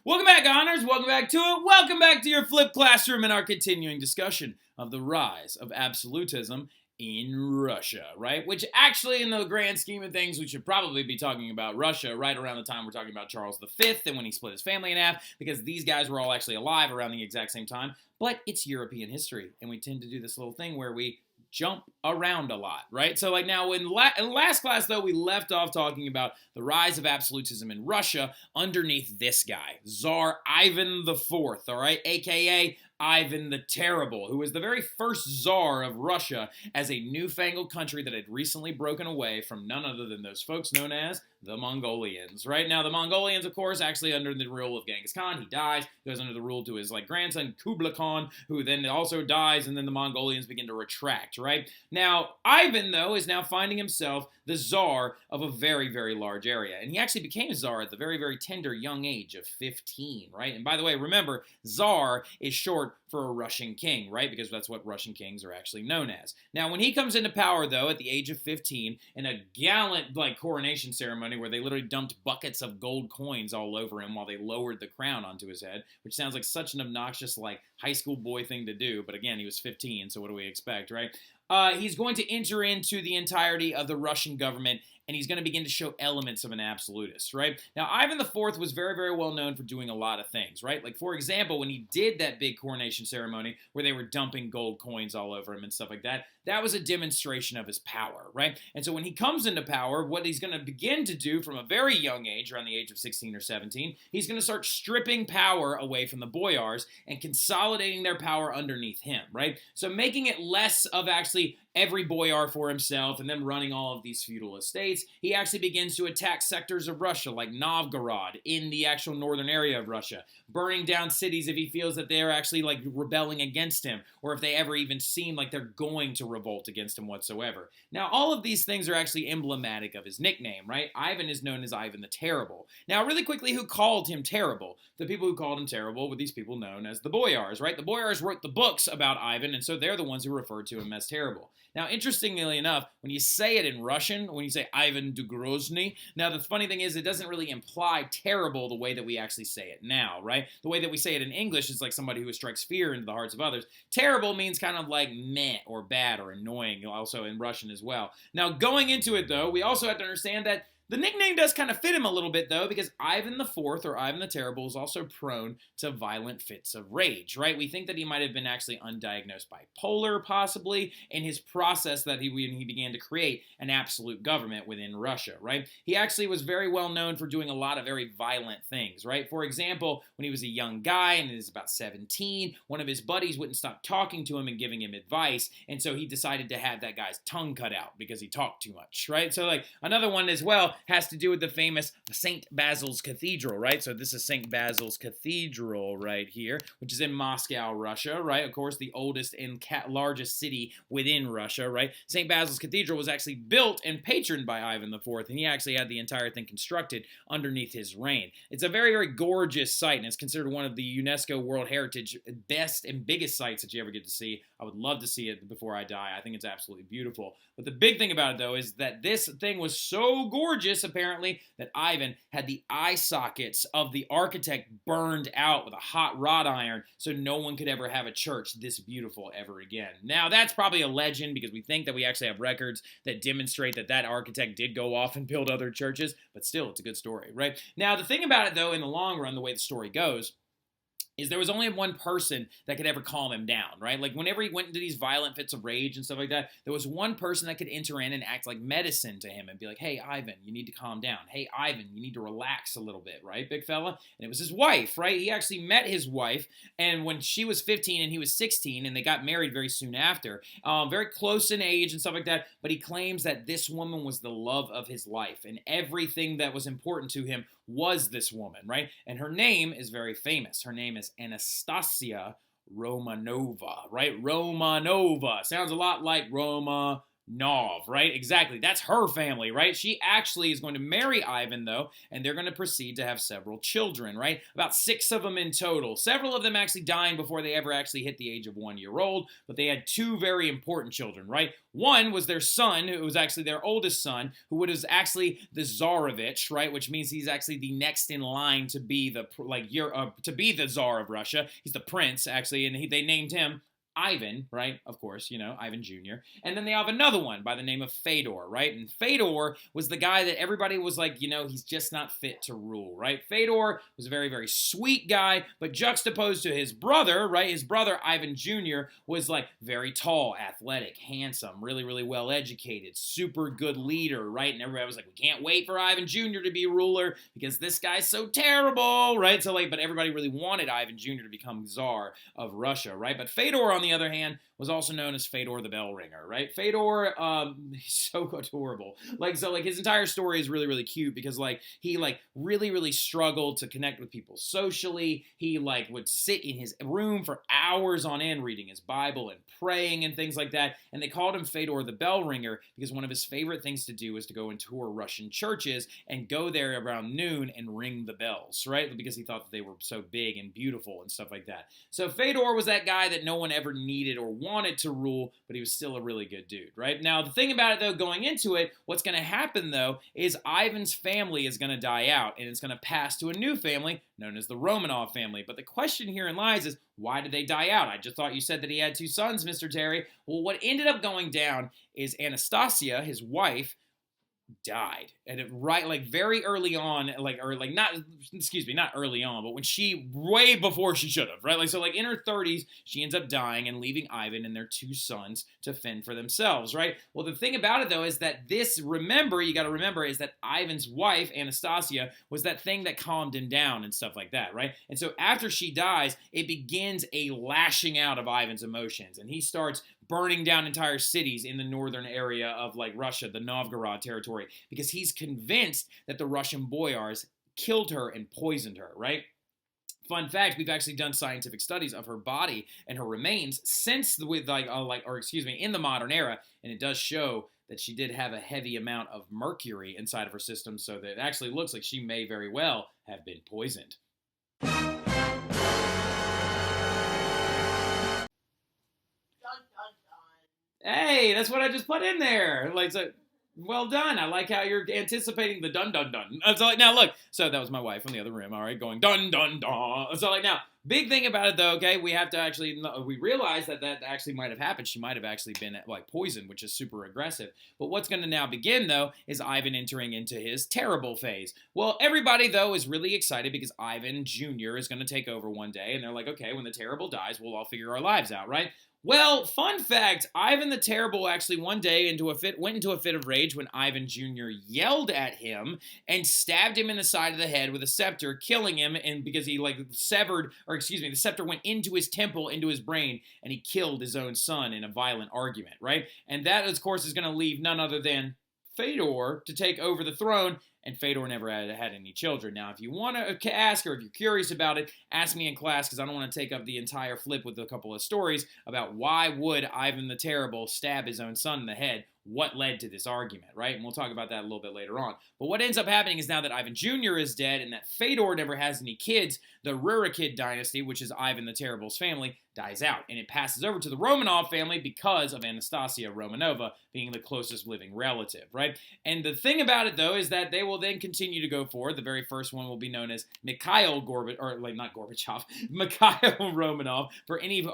Welcome back, Honors. Welcome back to it. Welcome back to your flipped classroom and our continuing discussion of the rise of absolutism in Russia, right? Which actually, in the grand scheme of things, we should probably be talking about Russia right around the time we're talking about Charles V and when he split his family in half, because these guys were all actually alive around the exact same time. But it's European history, and we tend to do this little thing where we jump around a lot, right? So like now in last class, though, we left off talking about the rise of absolutism in Russia underneath this guy, Tsar Ivan IV, all right, aka Ivan the Terrible, who was the very first Tsar of Russia as a newfangled country that had recently broken away from none other than those folks known as the Mongolians. Right now, the Mongolians, of course, actually under the rule of Genghis Khan, he dies, goes under the rule to his grandson Kublai Khan, who then also dies, and then the Mongolians begin to retract. Right now, Ivan though is now finding himself the Tsar of a very, very large area, and he actually became Tsar at the very, very tender young age of 15. Right, and by the way, remember, Tsar is short for a Russian king, right? Because that's what Russian kings are actually known as. Now, when he comes into power, though, at the age of 15, in a gallant coronation ceremony where they literally dumped buckets of gold coins all over him while they lowered the crown onto his head, which sounds like such an obnoxious high school boy thing to do. But again, he was 15, so what do we expect, right? He's going to enter into the entirety of the Russian government, and he's going to begin to show elements of an absolutist, right? Now, Ivan IV was very, very well known for doing a lot of things, right? Like, for example, when he did that big coronation ceremony where they were dumping gold coins all over him and stuff like that, that was a demonstration of his power, right? And so when he comes into power, what he's going to begin to do from a very young age, around the age of 16 or 17, he's going to start stripping power away from the boyars and consolidating their power underneath him, right? So making it less of actually every boyar for himself and then running all of these feudal estates. He actually begins to attack sectors of Russia like Novgorod in the actual northern area of Russia, burning down cities if he feels that they're actually rebelling against him, or if they ever even seem like they're going to revolt against him whatsoever. Now, all of these things are actually emblematic of his nickname, right? Ivan is known as Ivan the Terrible. Now, really quickly, who called him terrible? The people who called him terrible were these people known as the boyars, right? The boyars wrote the books about Ivan, and so they're the ones who referred to him as terrible. Now, interestingly enough, when you say it in Russian, when you say Ivan the Grozny, now the funny thing is it doesn't really imply terrible the way that we actually say it now, right? The way that we say it in English is like somebody who strikes fear into the hearts of others. Terrible means kind of like meh or bad or annoying, also in Russian as well. Now, going into it, though, we also have to understand that the nickname does kind of fit him a little bit, though, because Ivan IV, or Ivan the Terrible, is also prone to violent fits of rage, right? We think that he might have been actually undiagnosed bipolar, possibly, in his process that when he began to create an absolute government within Russia, right? He actually was very well known for doing a lot of very violent things, right? For example, when he was a young guy and he was about 17, one of his buddies wouldn't stop talking to him and giving him advice, and so he decided to have that guy's tongue cut out because he talked too much, right? So, another one as well has to do with the famous St. Basil's Cathedral, right? So this is St. Basil's Cathedral right here, which is in Moscow, Russia, right? Of course, the oldest and largest city within Russia, right? St. Basil's Cathedral was actually built and patroned by Ivan IV, and he actually had the entire thing constructed underneath his reign. It's a very, very gorgeous site, and it's considered one of the UNESCO World Heritage best and biggest sites that you ever get to see. I would love to see it before I die. I think it's absolutely beautiful. But the big thing about it, though, is that this thing was so gorgeous, apparently, that Ivan had the eye sockets of the architect burned out with a hot wrought iron so no one could ever have a church this beautiful ever again. Now, that's probably a legend because we think that we actually have records that demonstrate that that architect did go off and build other churches, but still, it's a good story, right? Now, the thing about it, though, in the long run, the way the story goes, is there was only one person that could ever calm him down, right? Like, whenever he went into these violent fits of rage and stuff like that, there was one person that could enter in and act like medicine to him and be like, hey, Ivan, you need to calm down. Hey, Ivan, you need to relax a little bit, right, big fella? And it was his wife, right? He actually met his wife, and when she was 15 and he was 16, and they got married very soon after, very close in age and stuff like that, but he claims that this woman was the love of his life, and everything that was important to him was this woman, right? And her name is very famous. Her name is Anastasia Romanova, right? Romanova. Sounds a lot like Roma, Romanov, right? Exactly. That's her family, right? She actually is going to marry Ivan, though, and they're going to proceed to have several children, right? About 6 of them in total. Several of them actually dying before they ever actually hit the age of 1 year old, but they had 2 very important children, right? One was their son, who was actually their oldest son, who was actually the Tsarevich, right? Which means he's actually the next in line to be the Tsar of Russia. He's the prince, actually, and they named him Ivan, right? Of course, Ivan Jr. And then they have another one by the name of Fedor, right? And Fedor was the guy that everybody was like, he's just not fit to rule, right? Fedor was a very, very sweet guy, but juxtaposed to his brother, right? His brother, Ivan Jr., was like very tall, athletic, handsome, really, really well educated, super good leader, right? And everybody was like, we can't wait for Ivan Jr. to be ruler because this guy's so terrible, right? So but everybody really wanted Ivan Jr. to become Tsar of Russia, right? But Fedor, on the other hand, was also known as Fedor the Bell Ringer, right? Fedor, he's so adorable. His entire story is really, really cute because, he, really, really struggled to connect with people socially. He, would sit in his room for hours on end reading his Bible and praying and things like that. And they called him Fedor the Bell Ringer because one of his favorite things to do was to go and tour Russian churches and go there around noon and ring the bells, right? Because he thought that they were so big and beautiful and stuff like that. So Fedor was that guy that no one ever needed or wanted to rule, but he was still a really good dude, right? Now, the thing about it, though, going into it, what's going to happen, though, is Ivan's family is going to die out, and it's going to pass to a new family known as the Romanov family. But the question herein lies is, why did they die out? I just thought you said that he had 2 sons, Mr. Terry. Well, what ended up going down is Anastasia, his wife, died. And very early on, not early on, but way before she should have, right? In her 30s, she ends up dying and leaving Ivan and their 2 sons to fend for themselves, right? Well, the thing about it, though, is that you got to remember, is that Ivan's wife, Anastasia, was that thing that calmed him down and stuff like that, right? And so after she dies, it begins a lashing out of Ivan's emotions, and he starts burning down entire cities in the northern area of Russia, the Novgorod territory, because he's convinced that the Russian boyars killed her and poisoned her, right? Fun fact, we've actually done scientific studies of her body and her remains since in the modern era, and it does show that she did have a heavy amount of mercury inside of her system, so that it actually looks like she may very well have been poisoned. Hey, that's what I just put in there. Well done. I like how you're anticipating the dun dun dun. Now look, so that was my wife from the other room, all right, going dun dun dun. So now, big thing about it though, okay, we realize that actually might have happened. She might have actually been poisoned, which is super aggressive. But what's going to now begin though is Ivan entering into his terrible phase. Well, everybody though is really excited because Ivan Jr. is going to take over one day, and they're like, okay, when the terrible dies, we'll all figure our lives out, right? Well, fun fact, Ivan the Terrible actually one day went into a fit of rage when Ivan Jr. yelled at him and stabbed him in the side of the head with a scepter, killing him, and because he the scepter went into his temple, into his brain, and he killed his own son in a violent argument, right? And that, of course, is going to leave none other than Fedor to take over the throne, and Fedor never had any children. Now, if you want to ask, or if you're curious about it, ask me in class, because I don't want to take up the entire flip with a couple of stories about why would Ivan the Terrible stab his own son in the head. What led to this argument, right? And we'll talk about that a little bit later on. But what ends up happening is now that Ivan Jr. is dead and that Fedor never has any kids, the Rurikid dynasty, which is Ivan the Terrible's family, dies out. And it passes over to the Romanov family because of Anastasia Romanova being the closest living relative, right? And the thing about it, though, is that they will then continue to go forward. The very first one will be known as Mikhail Romanov. For any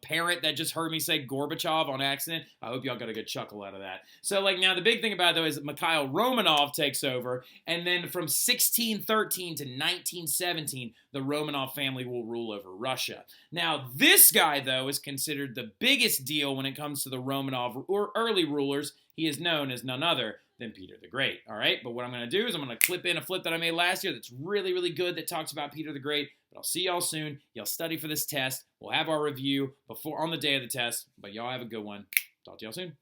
parent that just heard me say Gorbachev on accident, I hope y'all got a good chuckle out of that. So now the big thing about it, though, is that Mikhail Romanov takes over, and then from 1613 to 1917, the Romanov family will rule over Russia. Now, this guy, though, is considered the biggest deal when it comes to the Romanov early rulers. He is known as none other than Peter the Great, all right? But what I'm going to do is I'm going to clip in a flip that I made last year that's really, really good that talks about Peter the Great. But I'll see y'all soon. Y'all study for this test. We'll have our review on the day of the test. But y'all have a good one. Talk to y'all soon.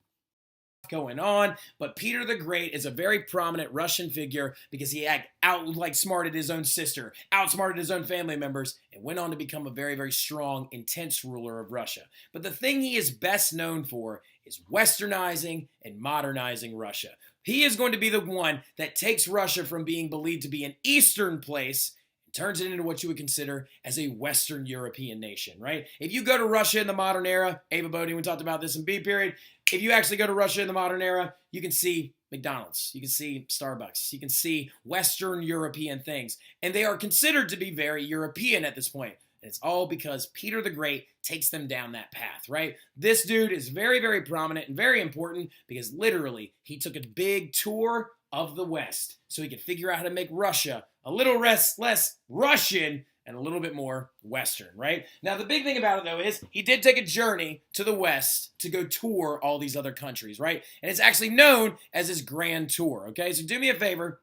Going on, but Peter the Great is a very prominent Russian figure because he outsmarted his own sister, outsmarted his own family members, and went on to become a very, very strong, intense ruler of Russia. But the thing he is best known for is westernizing and modernizing Russia. He is going to be the one that takes Russia from being believed to be an Eastern place and turns it into what you would consider as a Western European nation, right? If you go to Russia in the modern era, Ava Bodine, we talked about this in B period, if you actually go to Russia in the modern era, you can see McDonald's, you can see Starbucks, you can see Western European things, and they are considered to be very European at this point. And it's all because Peter the Great takes them down that path, right? This dude is very, very prominent and very important because literally he took a big tour of the West so he could figure out how to make Russia a little less Russian and a little bit more Western, right? Now, the big thing about it, though, is he did take a journey to the West to go tour all these other countries, right? And it's actually known as his Grand Tour, okay? So do me a favor.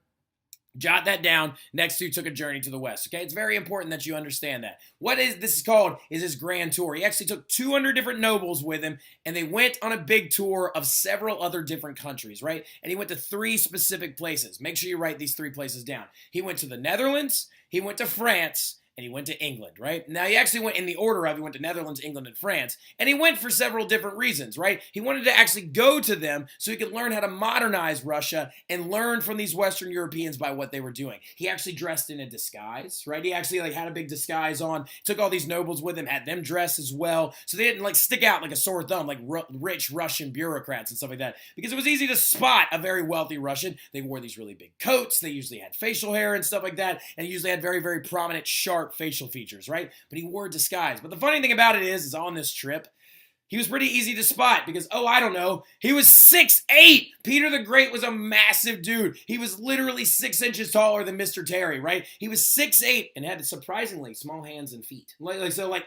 Jot that down next to took a journey to the West, okay? It's very important that you understand that. What this is called is his Grand Tour. He actually took 200 different nobles with him, and they went on a big tour of several other different countries, right? And he went to 3 specific places. Make sure you write these 3 places down. He went to the Netherlands, he went to France, and he went to England, right? Now, he actually went in the order of, he went to Netherlands, England, and France, and he went for several different reasons, right? He wanted to actually go to them so he could learn how to modernize Russia and learn from these Western Europeans by what they were doing. He actually dressed in a disguise, right? He actually had a big disguise on, took all these nobles with him, had them dress as well, so they didn't stick out like a sore thumb like rich Russian bureaucrats and stuff like that, because it was easy to spot a very wealthy Russian. They wore these really big coats, they usually had facial hair and stuff like that, and usually had very, very prominent, sharp facial features, right? But he wore a disguise. But the funny thing about it is on this trip, he was pretty easy to spot because, I don't know, he was 6'8". Peter the Great was a massive dude. He was literally 6 inches taller than Mr. Terry, right? He was 6'8" and had surprisingly small hands and feet.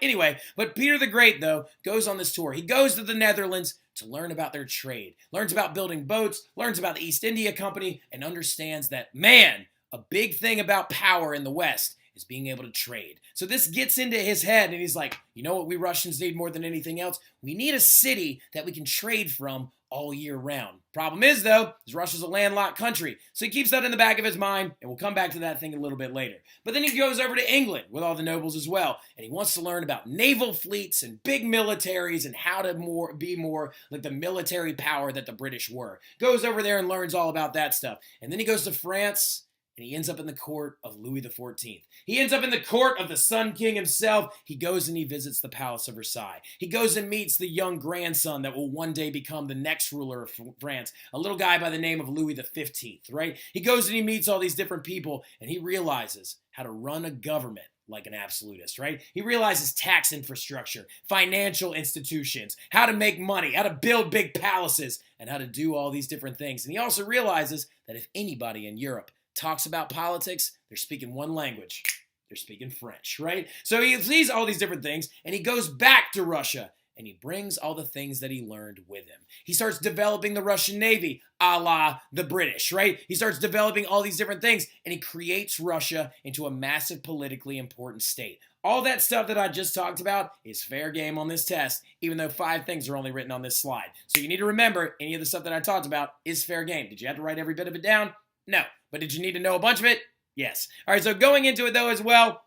Anyway, but Peter the Great, though, goes on this tour. He goes to the Netherlands to learn about their trade, learns about building boats, learns about the East India Company, and understands that, man, a big thing about power in the West is being able to trade. So this gets into his head, and he's like, you know what we Russians need more than anything else? We need a city that we can trade from all year round. Problem is, though, is Russia's a landlocked country. So he keeps that in the back of his mind, and we'll come back to that thing a little bit later. But then he goes over to England with all the nobles as well, and he wants to learn about naval fleets and big militaries and how to be more like the military power that the British were. Goes over there and learns all about that stuff. And then he goes to France, and he ends up in the court of Louis XIV. He ends up in the court of the Sun King himself. He goes and he visits the Palace of Versailles. He goes and meets the young grandson that will one day become the next ruler of France, a little guy by the name of Louis XV, right? He goes and he meets all these different people, and he realizes how to run a government like an absolutist, right? He realizes tax infrastructure, financial institutions, how to make money, how to build big palaces, and how to do all these different things. And he also realizes that if anybody in Europe talks about politics, they're speaking one language. They're speaking French, right? So he sees all these different things, and he goes back to Russia, and he brings all the things that he learned with him. He starts developing the Russian Navy, a la the British, right? He starts developing all these different things, and he creates Russia into a massive politically important state. All that stuff that I just talked about is fair game on this test, even though 5 things are only written on this slide. So you need to remember, any of the stuff that I talked about is fair game. Did you have to write every bit of it down? No. But did you need to know a bunch of it? Yes. All right, so going into it, though, as well,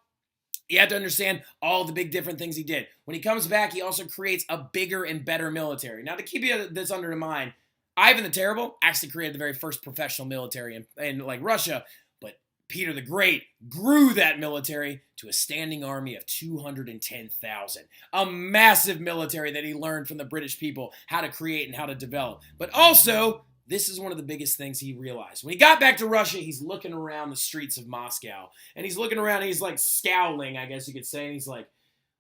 you have to understand all the big different things he did. When he comes back, he also creates a bigger and better military. Now, to keep this under mind, Ivan the Terrible actually created the very first professional military in Russia, but Peter the Great grew that military to a standing army of 210,000. A massive military that he learned from the British people how to create and how to develop. But also, this is one of the biggest things he realized. When he got back to Russia, he's looking around the streets of Moscow. And he's looking around and he's scowling, I guess you could say. And he's like,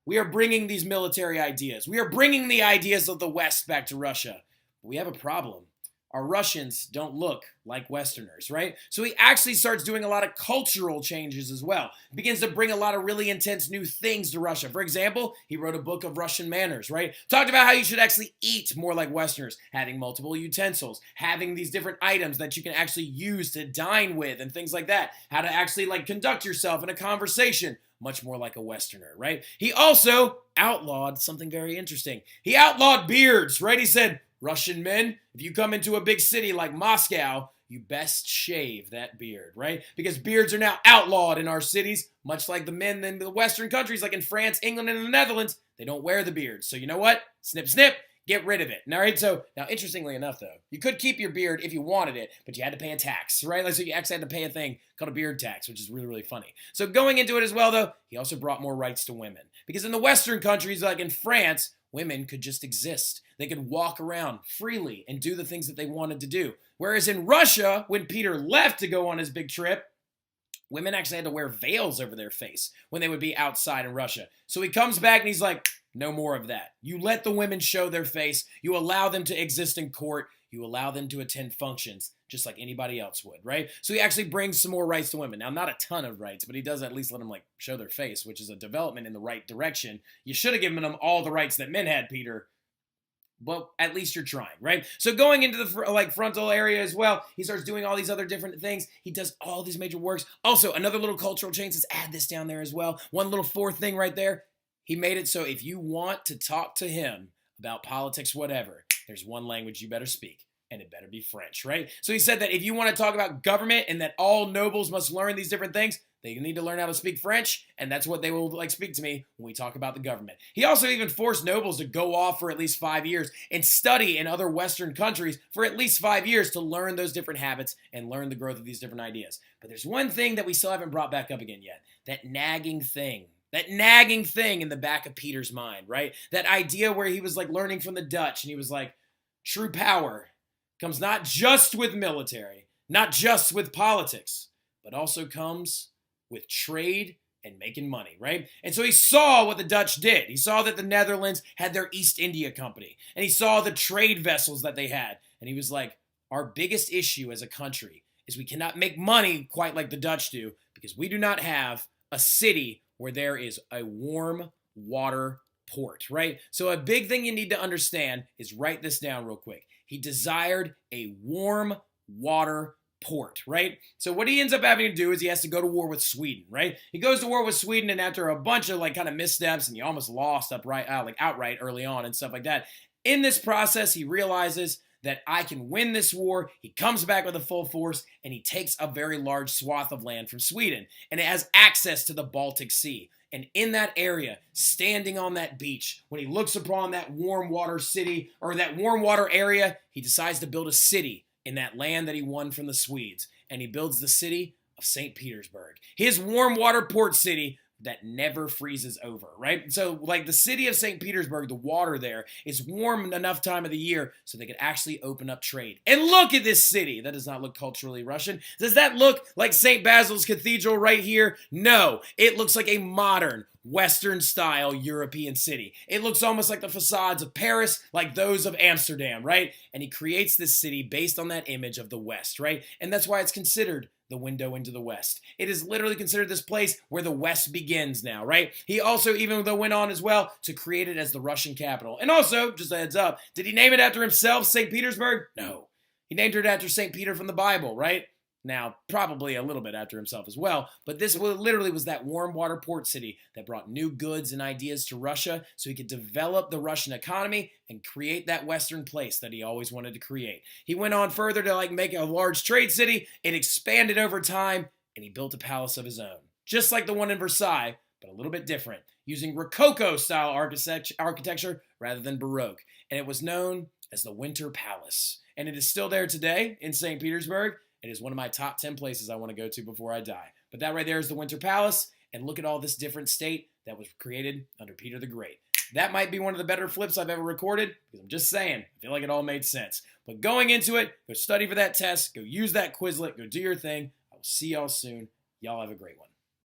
we are bringing these military ideas. We are bringing the ideas of the West back to Russia. But we have a problem. Our Russians don't look like Westerners, right? So he actually starts doing a lot of cultural changes as well. He begins to bring a lot of really intense new things to Russia. For example, he wrote a book of Russian manners, right? Talked about how you should actually eat more like Westerners, having multiple utensils, having these different items that you can actually use to dine with and things like that. How to actually conduct yourself in a conversation much more like a Westerner, right? He also outlawed something very interesting. He outlawed beards, right? He said, Russian men, if you come into a big city like Moscow, you best shave that beard, right? Because beards are now outlawed in our cities, much like the men in the Western countries, like in France, England, and the Netherlands. They don't wear the beards. So you know what? Snip, snip. Get rid of it. All right. So now, interestingly enough, though, you could keep your beard if you wanted it, but you had to pay a tax, right? Like, so you actually had to pay a thing called a beard tax, which is really, really funny. So going into it as well, though, he also brought more rights to women, because in the Western countries, like in France, women could just exist. They could walk around freely and do the things that they wanted to do. Whereas in Russia, when Peter left to go on his big trip, women actually had to wear veils over their face when they would be outside in Russia. So he comes back and he's like, no more of that. You let the women show their face. You allow them to exist in court. You allow them to attend functions just like anybody else would, right? So he actually brings some more rights to women. Now, not a ton of rights, but he does at least let them like show their face, which is a development in the right direction. You should have given them all the rights that men had, Peter. But at least you're trying, right? So going into the frontal area as well, he starts doing all these other different things. He does all these major works. Also, another little cultural change, let's add this down there as well. One little fourth thing right there. He made it so if you want to talk to him about politics, whatever, there's one language you better speak, and it better be French, right? So he said that if you want to talk about government and that all nobles must learn these different things, they need to learn how to speak French, and that's what they will speak to me when we talk about the government. He also even forced nobles to go off for at least 5 years and study in other Western countries for at least 5 years to learn those different habits and learn the growth of these different ideas. But there's one thing that we still haven't brought back up again yet, that nagging thing in the back of Peter's mind, right? That idea where he was like learning from the Dutch, and he was like, true power comes not just with military, not just with politics, but also comes with trade and making money, right? And so he saw what the Dutch did. He saw that the Netherlands had their East India Company, and he saw the trade vessels that they had. And he was like, our biggest issue as a country is we cannot make money quite like the Dutch do, because we do not have a city where there is a warm water port, right? So a big thing you need to understand is, write this down real quick. He desired a warm water port, right? So what he ends up having to do is he has to go to war with Sweden, right? He goes to war with Sweden, and after a bunch of kind of missteps, and he almost lost outright early on and stuff like that. In this process, he realizes that I can win this war. He comes back with a full force, and he takes a very large swath of land from Sweden, and it has access to the Baltic Sea. And in that area, standing on that beach, when he looks upon that warm water city, or that warm water area, he decides to build a city in that land that he won from the Swedes. And he builds the city of St. Petersburg, his warm water port city that never freezes over, right? So like the city of St. Petersburg, the water there is warm enough time of the year so they could actually open up trade. And look at this city. That does not look culturally Russian. Does that look like St. Basil's Cathedral right here? No, it looks like a modern Western style European city. It looks almost like the facades of Paris, like those of Amsterdam, right? And he creates this city based on that image of the West, right? And that's why it's considered the window into the West. It is literally considered this place where the West begins now, right? He also went on as well to create it as the Russian capital. And also, just a heads up, did he name it after himself, St. Petersburg? No. He named it after St. Peter from the Bible, right? Now, probably a little bit after himself as well, but this literally was that warm water port city that brought new goods and ideas to Russia so he could develop the Russian economy and create that Western place that he always wanted to create. He went on further to make a large trade city. It expanded over time, and he built a palace of his own, just like the one in Versailles, but a little bit different, using Rococo-style architecture rather than Baroque, and it was known as the Winter Palace, and it is still there today in St. Petersburg. It is one of my top 10 places I want to go to before I die. But that right there is the Winter Palace, and look at all this different state that was created under Peter the Great. That might be one of the better flips I've ever recorded, because I'm just saying, I feel like it all made sense. But going into it, go study for that test, go use that Quizlet, go do your thing. I will see y'all soon. Y'all have a great one.